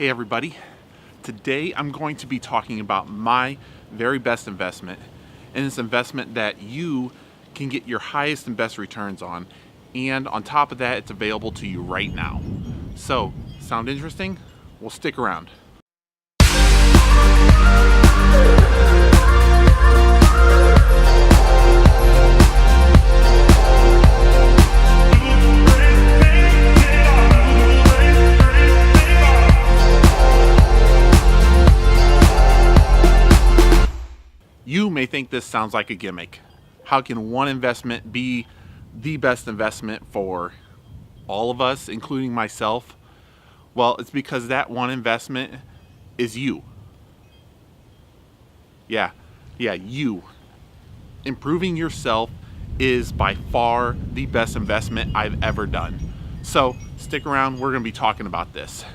Hey everybody, today I'm going to be talking about my very best investment, and it's an investment that you can get your highest and best returns on, and on top of that it's available to you right now. So, sound interesting? Well, stick around. You may think this sounds like a gimmick. How can one investment be the best investment for all of us, including myself? Well, it's because that one investment is you. Yeah, you. Improving yourself is by far the best investment I've ever done. So stick around, we're going to be talking about this.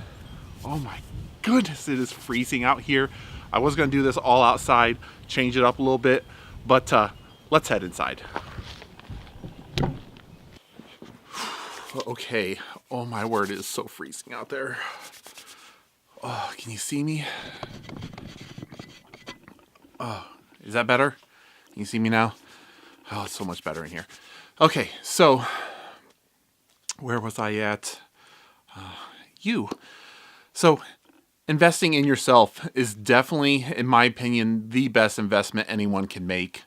Oh my goodness, it is freezing out here. I was going to do this all outside, change it up a little bit, but let's head inside. Okay, oh my word, it is so freezing out there. Oh, can you see me? Oh, is that better? Can you see me now? Oh, it's so much better in here. Okay, so where was I at? You. So investing in yourself is definitely, in my opinion, the best investment anyone can make.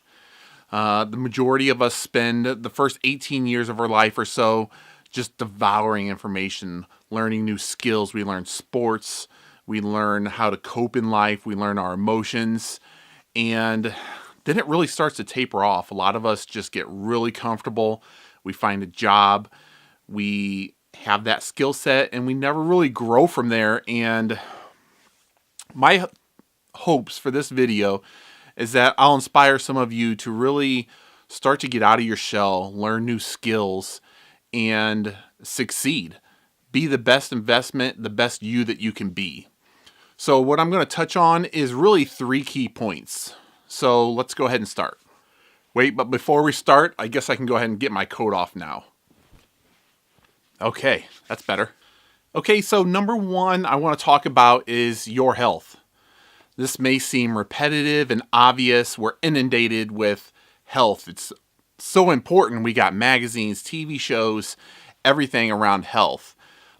The majority of us spend the first 18 years of our life or so just devouring information, learning new skills. We learn sports, we learn how to cope in life, we learn our emotions, and then it really starts to taper off. A lot of us just get really comfortable. We find a job, we have that skill set, and we never really grow from there. And my hopes for this video is that I'll inspire some of you to really start to get out of your shell, learn new skills, and succeed. Be the best investment, the best you that you can be. So what I'm going to touch on is really 3 key points. So let's go ahead and start. Wait, but before we start, I guess I can go ahead and get my coat off now. Okay, that's better. Okay, so number 1 I want to talk about is your health. This may seem repetitive and obvious. We're inundated with health. It's so important. We got magazines, TV shows, everything around health.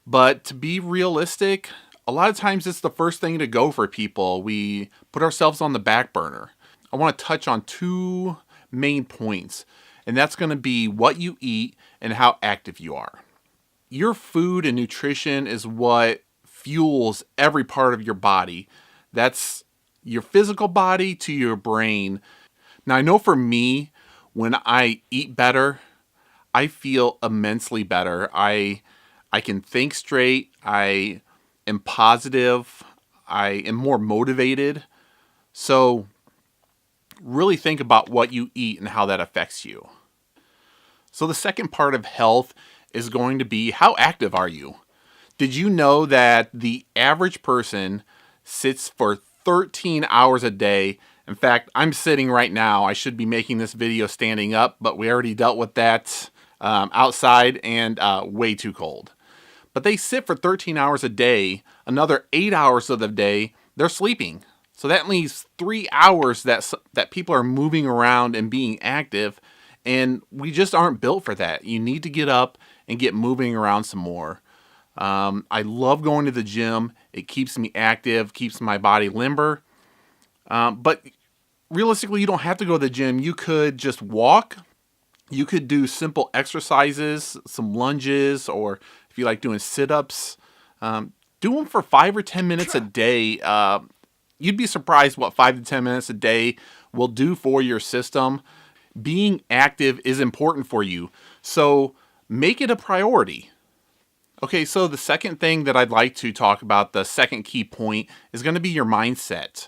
But to be realistic, a lot of times it's the first thing to go for people. We put ourselves on the back burner. I want to touch on 2 main points, and that's going to be what you eat and how active you are. Your food and nutrition is what fuels every part of your body. That's your physical body to your brain. Now, I know for me, when I eat better, I feel immensely better. I can think straight. I am positive. I am more motivated. So really think about what you eat and how that affects you. So the second part of health is going to be, how active are you? Did you know that the average person sits for 13 hours a day? In fact, I'm sitting right now. I should be making this video standing up, but we already dealt with that outside and way too cold. But they sit for 13 hours a day. Another 8 hours of the day, they're sleeping. So that leaves 3 hours that people are moving around and being active, and we just aren't built for that. You need to get up and get moving around some more. I love going to the gym. It keeps me active, keeps my body limber. But realistically, you don't have to go to the gym. You could just walk. You could do simple exercises, some lunges, or if you like doing sit-ups, do them for 5 or 10 minutes a day. You'd be surprised what 5 to 10 minutes a day will do for your system. Being active is important for you, so make it a priority. Okay, so the second thing that I'd like to talk about, the second key point, is going to be your mindset.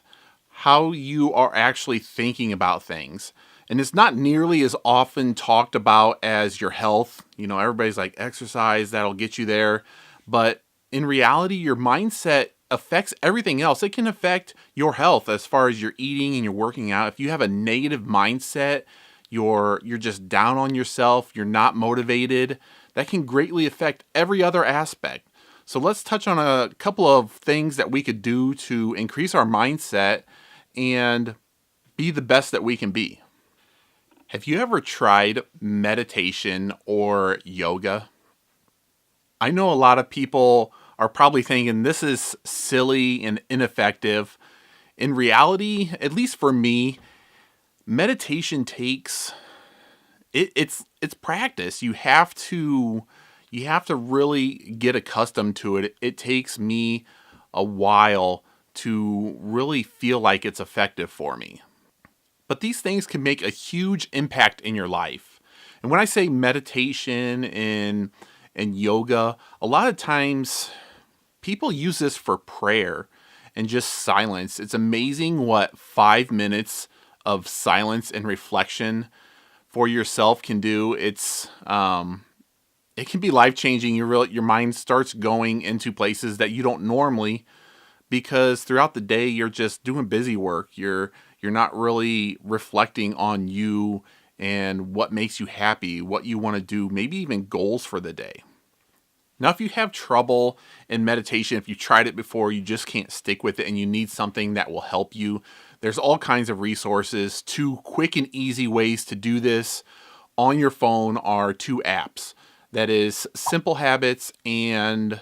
How you are actually thinking about things. And it's not nearly as often talked about as your health. You know, everybody's like, exercise, that'll get you there. But in reality, your mindset affects everything else. It can affect your health as far as your eating and your working out. If you have a negative mindset, you're just down on yourself, you're not motivated, that can greatly affect every other aspect. So let's touch on a couple of things that we could do to increase our mindset and be the best that we can be. Have you ever tried meditation or yoga? I know a lot of people are probably thinking this is silly and ineffective. In reality, at least for me, meditation takes it's practice. You have to really get accustomed to it. It takes me a while to really feel like it's effective for me. But these things can make a huge impact in your life. And when I say meditation and yoga, a lot of times people use this for prayer and just silence. It's amazing what 5 minutes of silence and reflection for yourself can do. It can be life changing. Your mind starts going into places that you don't normally, because throughout the day you're just doing busy work. You're not really reflecting on you and what makes you happy, what you want to do, maybe even goals for the day. Now, if you have trouble in meditation, if you tried it before, you just can't stick with it and you need something that will help you, there's all kinds of resources. 2 quick and easy ways to do this on your phone are 2 apps. That is Simple Habits and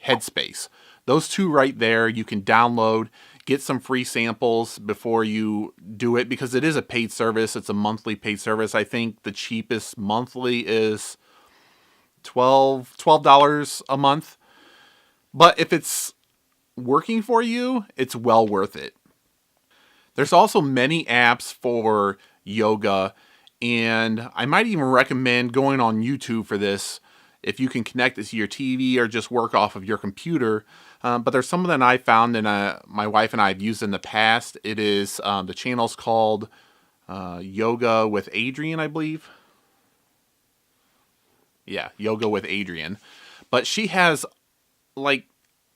Headspace. Those 2 right there, you can download, get some free samples before you do it, because it is a paid service. It's a monthly paid service. I think the cheapest monthly is $12 a month. But if it's working for you, it's well worth it. There's also many apps for yoga, and I might even recommend going on YouTube for this if you can connect it to your TV or just work off of your computer. But there's some that I found and my wife and I have used in the past. It is the channel's called Yoga with Adrian, I believe. Yeah, Yoga with Adrian. But she has, like,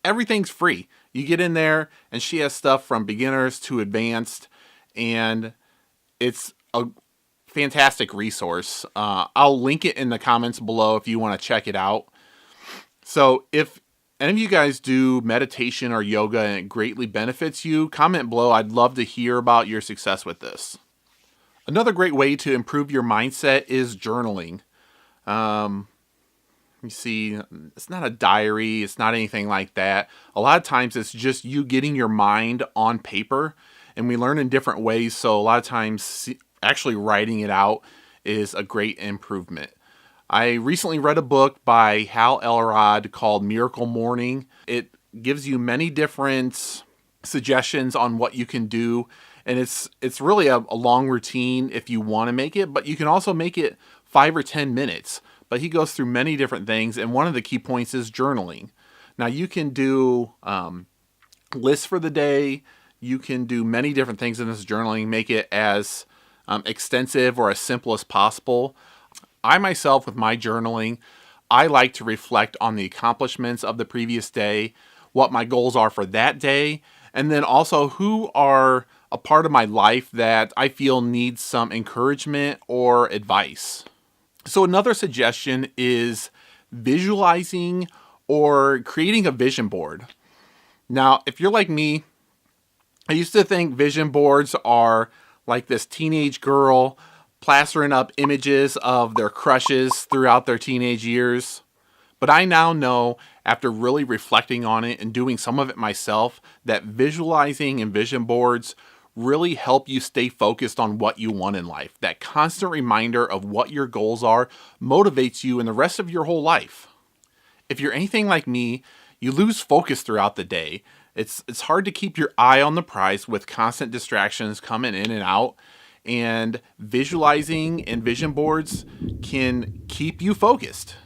everything's free. You get in there and she has stuff from beginners to advanced, and it's a fantastic resource. I'll link it in the comments below if you want to check it out. So if any of you guys do meditation or yoga and it greatly benefits you, comment below. I'd love to hear about your success with this. Another great way to improve your mindset is journaling. You see, it's not a diary. It's not anything like that. A lot of times it's just you getting your mind on paper, and we learn in different ways. So a lot of times actually writing it out is a great improvement. I recently read a book by Hal Elrod called Miracle Morning. It gives you many different suggestions on what you can do. And it's really a long routine if you want to make it, but you can also make it 5 or 10 minutes. But he goes through many different things, and one of the key points is journaling. Now, you can do lists for the day. You can do many different things in this journaling, make it as extensive or as simple as possible. I myself, with my journaling, I like to reflect on the accomplishments of the previous day, what my goals are for that day, and then also who are a part of my life that I feel needs some encouragement or advice. So another suggestion is visualizing or creating a vision board. Now, if you're like me, I used to think vision boards are like this teenage girl plastering up images of their crushes throughout their teenage years. But I now know, after really reflecting on it and doing some of it myself, that visualizing and vision boards really help you stay focused on what you want in life. That constant reminder of what your goals are motivates you in the rest of your whole life. If you're anything like me, you lose focus throughout the day. It's hard to keep your eye on the prize with constant distractions coming in and out. And visualizing and vision boards can keep you focused.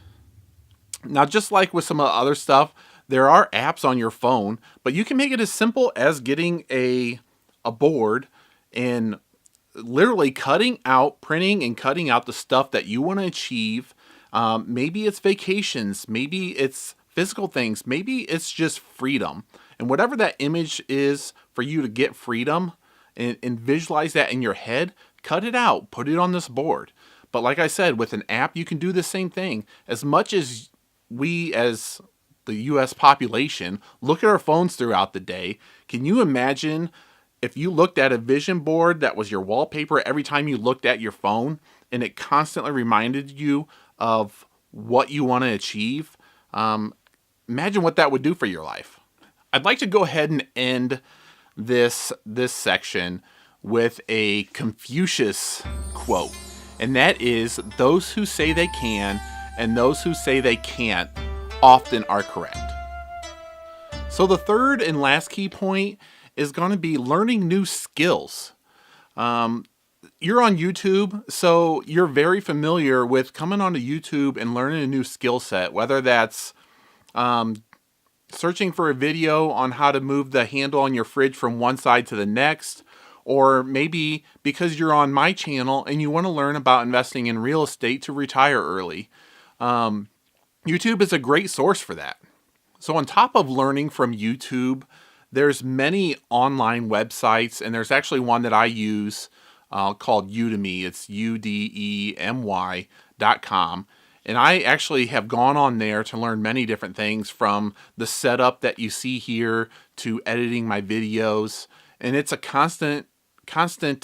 Now, just like with some of the other stuff, there are apps on your phone, but you can make it as simple as getting a board and literally printing and cutting out the stuff that you want to achieve. Maybe it's vacations, maybe it's physical things, maybe it's just freedom. And whatever that image is for you to get freedom, and visualize that in your head, cut it out, put it on this board. But like I said, with an app, you can do the same thing. As much as we as the U.S. population look at our phones throughout the day. Can you imagine if you looked at a vision board that was your wallpaper every time you looked at your phone and it constantly reminded you of what you want to achieve? Imagine what that would do for your life. I'd like to go ahead and end this section with a Confucius quote, and that is, "Those who say they can and those who say they can't often are correct." So the third and last key point is going to be learning new skills. You're on YouTube, so you're very familiar with coming onto YouTube and learning a new skill set, whether that's searching for a video on how to move the handle on your fridge from one side to the next, or maybe because you're on my channel and you want to learn about investing in real estate to retire early. YouTube is a great source for that. So on top of learning from YouTube, there's many online websites, and there's actually one that I use called Udemy. It's udemy.com. And I actually have gone on there to learn many different things, from the setup that you see here to editing my videos. And it's a constant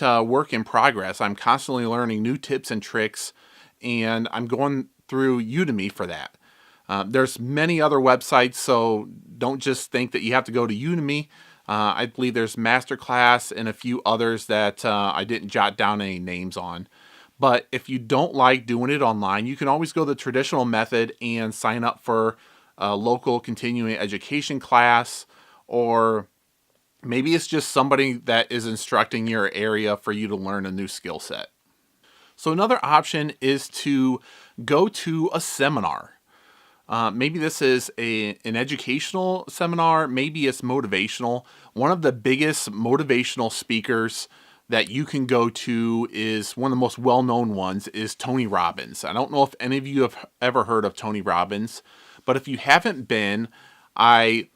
work in progress. I'm constantly learning new tips and tricks, and I'm going through Udemy for that. There's many other websites, so don't just think that you have to go to Udemy. I believe there's Masterclass and a few others that I didn't jot down any names on. But if you don't like doing it online, you can always go the traditional method and sign up for a local continuing education class, or maybe it's just somebody that is instructing your area for you to learn a new skill set. So another option is to go to a seminar. Maybe this is an educational seminar, maybe it's motivational. One of the biggest motivational speakers that you can go to is one of the most well-known ones is Tony Robbins. I don't know if any of you have ever heard of Tony Robbins, but if you haven't been, I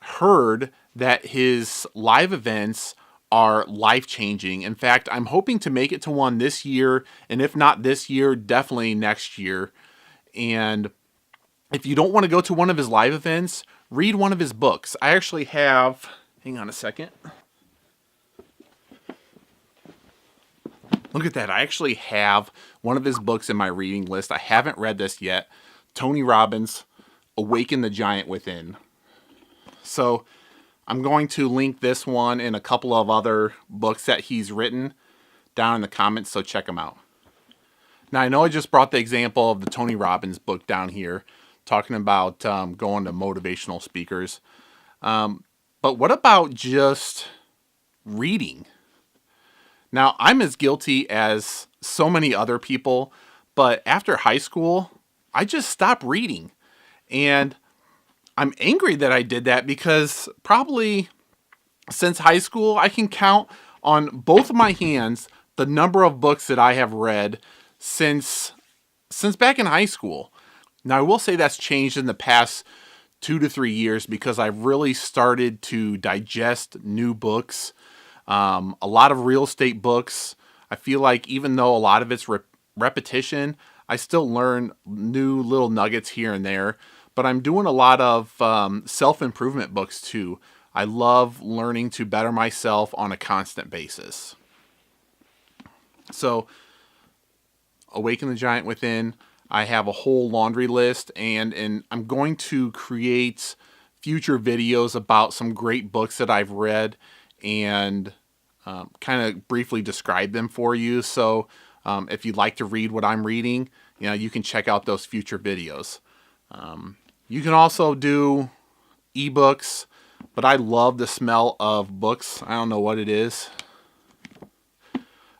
heard that his live events are life-changing. In fact, I'm hoping to make it to one this year, and if not this year, definitely next year. And if you don't want to go to one of his live events, read one of his books. I actually have, hang on a second. Look at that. I actually have one of his books in my reading list. I haven't read this yet. Tony Robbins, Awaken the Giant Within. So I'm going to link this one and a couple of other books that he's written down in the comments, so check them out. Now, I know I just brought the example of the Tony Robbins book down here, talking about going to motivational speakers. But what about just reading? Now, I'm as guilty as so many other people, but after high school, I just stopped reading. And I'm angry that I did that, because probably since high school, I can count on both of my hands the number of books that I have read since back in high school. Now, I will say that's changed in the past 2 to 3 years, because I've really started to digest new books. A lot of real estate books. I feel like even though a lot of it's repetition, I still learn new little nuggets here and there. But I'm doing a lot of self-improvement books too. I love learning to better myself on a constant basis. So, Awaken the Giant Within. I have a whole laundry list, and I'm going to create future videos about some great books that I've read, and kind of briefly describe them for you. So if you'd like to read what I'm reading, you can check out those future videos. You can also do ebooks, but I love the smell of books. I don't know what it is.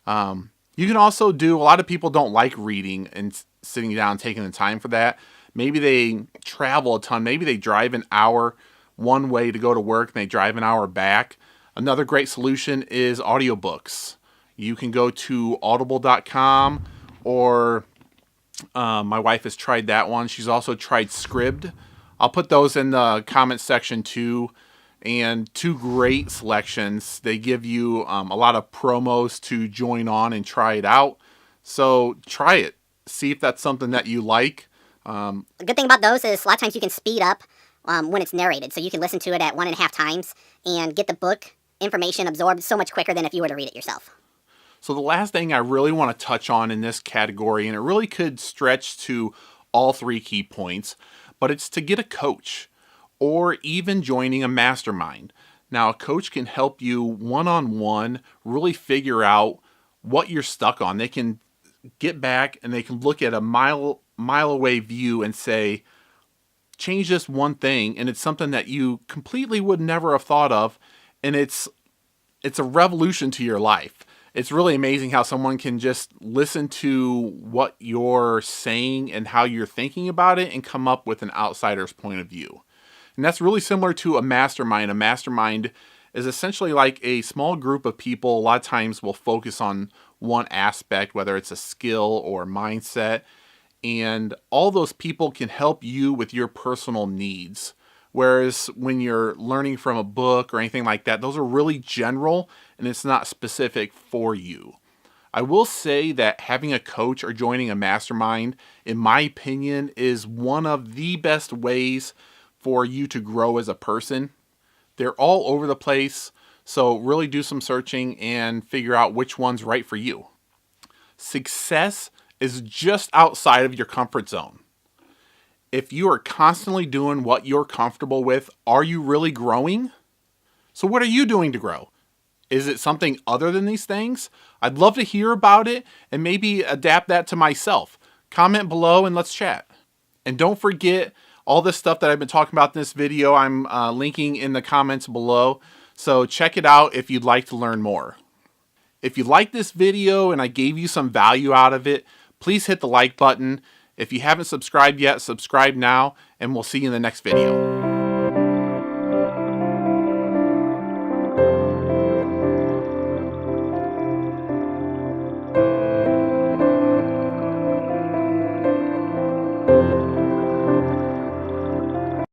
You can also do, a lot of people don't like reading and sitting down and taking the time for that. Maybe they travel a ton. Maybe they drive an hour one way to go to work and they drive an hour back. Another great solution is audiobooks. You can go to audible.com, or my wife has tried that one. She's also tried Scribd. I'll put those in the comment section too. And 2 great selections. They give you a lot of promos to join on and try it out. So try it. See if that's something that you like. The good thing about those is a lot of times you can speed up when it's narrated. So you can listen to it at 1.5 times and get the book information absorbed so much quicker than if you were to read it yourself. So the last thing I really want to touch on in this category, and it really could stretch to all 3 key points, but it's to get a coach or even joining a mastermind. Now, a coach can help you one-on-one really figure out what you're stuck on. They can get back and they can look at a mile away view and say, change this one thing, and it's something that you completely would never have thought of, and it's a revolution to your life. It's really amazing how someone can just listen to what you're saying and how you're thinking about it and come up with an outsider's point of view. And that's really similar to a mastermind. A mastermind is essentially like a small group of people. A lot of times will focus on one aspect, whether it's a skill or mindset. And all those people can help you with your personal needs. Whereas when you're learning from a book or anything like that, those are really general and it's not specific for you. I will say that having a coach or joining a mastermind, in my opinion, is one of the best ways for you to grow as a person. They're all over the place, so really do some searching and figure out which one's right for you. Success is just outside of your comfort zone. If you are constantly doing what you're comfortable with, are you really growing? So what are you doing to grow? Is it something other than these things? I'd love to hear about it and maybe adapt that to myself. Comment below and let's chat. And don't forget, all this stuff that I've been talking about in this video, I'm linking in the comments below. So check it out if you'd like to learn more. If you like this video and I gave you some value out of it, please hit the like button. If you haven't subscribed yet, subscribe now, and we'll see you in the next video.